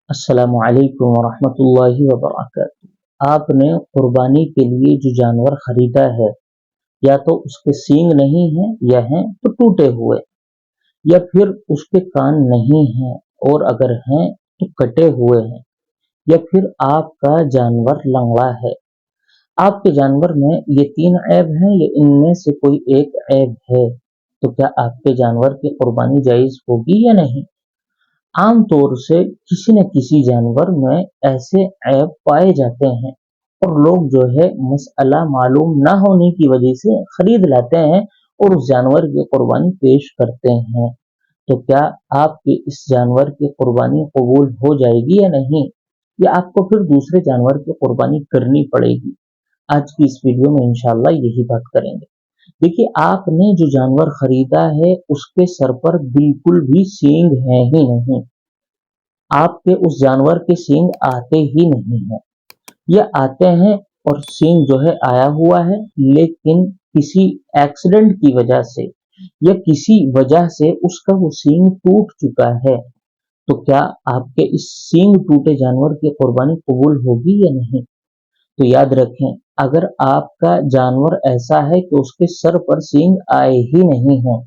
अस्सलामु अलैकुम वरहमतुल्लाहि वबरकातुहू। आपने कुर्बानी के लिए जो जानवर खरीदा है, या तो उसके सींग नहीं है या हैं तो टूटे हुए, या फिर उसके कान नहीं हैं और अगर हैं तो कटे हुए हैं, या फिर आपका जानवर लंगड़ा है। आपके जानवर में ये तीन ऐब हैं या इनमें से कोई एक ऐब है, तो क्या आपके जानवर की कुर्बानी जायज़ होगी या नहीं। आम तौर से किसी न किसी जानवर में ऐसे ऐब पाए जाते हैं और लोग जो है मसला मालूम ना होने की वजह से खरीद लाते हैं और उस जानवर की कुर्बानी पेश करते हैं। तो क्या आपके इस जानवर की कुर्बानी कबूल हो जाएगी या नहीं, या आपको फिर दूसरे जानवर की कुर्बानी करनी पड़ेगी। आज की इस वीडियो में इंशाल्लाह यही बात करेंगे। देखिए, आपने जो जानवर खरीदा है उसके सर पर बिल्कुल भी सींग है ही नहीं। आपके उस जानवर के सींग आते ही नहीं हैं। ये आते हैं और सींग जो है आया हुआ है, लेकिन किसी एक्सीडेंट की वजह से या किसी वजह से उसका वो सींग टूट चुका है। तो क्या आपके इस सींग टूटे जानवर की कुर्बानी कबूल होगी या नहीं। तो याद रखें, अगर आपका जानवर ऐसा है कि उसके सर पर सींग आए ही नहीं हैं,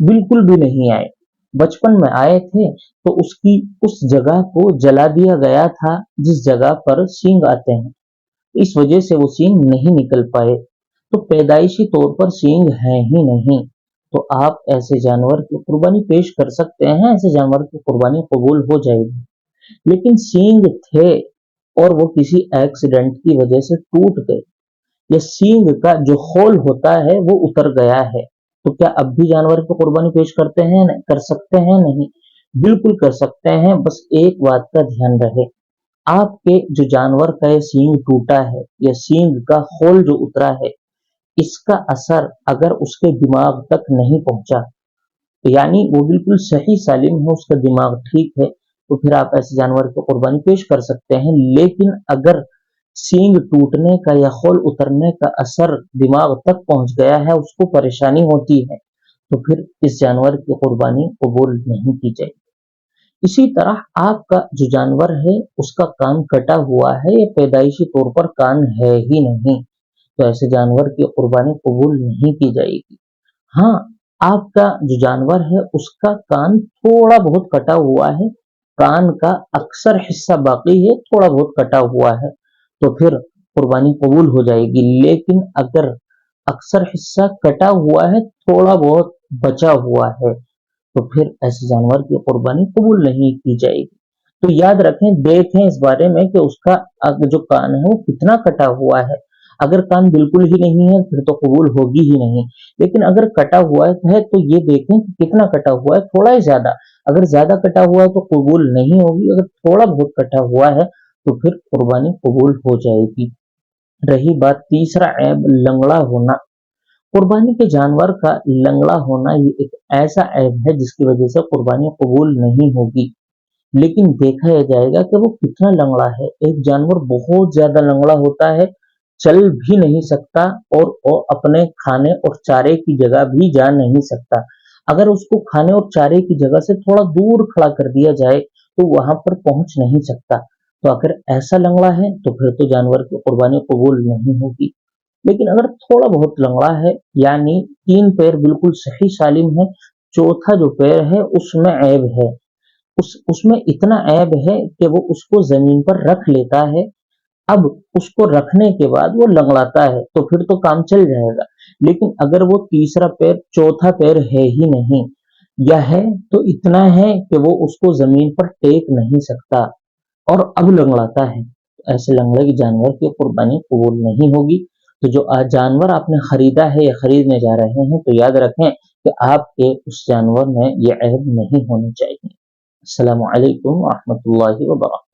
बिल्कुल भी नहीं आए, बचपन में आए थे तो उसकी उस जगह को जला दिया गया था जिस जगह पर सींग आते हैं, इस वजह से वो सींग नहीं निकल पाए, तो पैदाइशी तौर पर सींग है ही नहीं। तो आप ऐसे जानवर की कुर्बानी पेश कर सकते हैं, ऐसे जानवर की कुर्बानी कबूल हो जाएगी। लेकिन सींग थे और वो किसी एक्सीडेंट की वजह से टूट गए, या सींग का जो खोल होता है वो उतर गया है, तो क्या अब भी जानवर की कुर्बानी पेश करते हैं, कर सकते हैं। नहीं, बिल्कुल कर सकते हैं। बस एक बात का ध्यान रहे, आपके जो जानवर का ये सींग टूटा है या सींग का खोल जो उतरा है, इसका असर अगर उसके दिमाग तक नहीं पहुंचा, यानी वो बिल्कुल सही सालिम है, उसका दिमाग ठीक है, तो फिर आप ऐसे जानवर की कुर्बानी पेश कर सकते हैं। लेकिन अगर सींग टूटने का या खोल उतरने का असर दिमाग तक पहुंच गया है, उसको परेशानी होती है, तो फिर इस जानवर की कुर्बानी कबूल नहीं की जाएगी। इसी तरह आपका जो जानवर है उसका कान कटा हुआ है या पैदाइशी तौर पर कान है ही नहीं, तो ऐसे जानवर की कुर्बानी कबूल नहीं की जाएगी। हाँ, आपका जो जानवर है उसका कान थोड़ा बहुत कटा हुआ है, कान का अक्सर हिस्सा बाकी है, थोड़ा बहुत कटा हुआ है, तो फिर कुर्बानी कबूल हो जाएगी। लेकिन अगर अक्सर हिस्सा कटा हुआ है, थोड़ा बहुत बचा हुआ है, तो फिर ऐसे जानवर की कुर्बानी कबूल नहीं की जाएगी। तो याद रखें, देखें इस बारे में कि उसका जो कान है वो कितना कटा हुआ है। अगर कान बिल्कुल ही नहीं है फिर तो कबूल होगी ही नहीं, लेकिन अगर कटा हुआ है तो ये देखें कि कितना कटा हुआ है, थोड़ा ही ज्यादा। अगर ज्यादा कटा हुआ है तो कबूल नहीं होगी, अगर थोड़ा बहुत कटा हुआ है तो फिर कुर्बानी कबूल हो जाएगी। रही बात तीसरा ऐब, लंगड़ा होना। कुर्बानी के जानवर का लंगड़ा होना ये एक ऐसा ऐब है जिसकी वजह से कुर्बानी कबूल नहीं होगी। लेकिन देखा यह जाएगा कि वो कितना लंगड़ा है। एक जानवर बहुत ज्यादा लंगड़ा होता है, चल भी नहीं सकता और अपने खाने और चारे की जगह भी जा नहीं सकता। अगर उसको खाने और चारे की जगह से थोड़ा दूर खड़ा कर दिया जाए तो वहां पर पहुंच नहीं सकता। तो अगर ऐसा लंगड़ा है तो फिर तो जानवर की कुर्बानी कबूल नहीं होगी। लेकिन अगर थोड़ा बहुत लंगड़ा है, यानी तीन पैर बिल्कुल सही सालिम है, चौथा जो पैर है उसमें ऐब है, उसमें इतना ऐब है कि वो उसको जमीन पर रख लेता है। अब उसको रखने के बाद वो लंगड़ाता है तो फिर तो काम चल जाएगा। लेकिन अगर वो तीसरा पैर चौथा पैर है ही नहीं, या है तो इतना है कि वो उसको जमीन पर टेक नहीं सकता और अब लंगड़ाता है, तो ऐसे लंगड़े जानवर की कुर्बानी कबूल नहीं होगी। तो जो जानवर आपने खरीदा है या खरीदने जा रहे हैं, तो याद रखें कि आपके उस जानवर में ये ऐब नहीं होनी चाहिए। अस्सलामु अलैकुम व रहमतुल्लाहि व बरकातहू।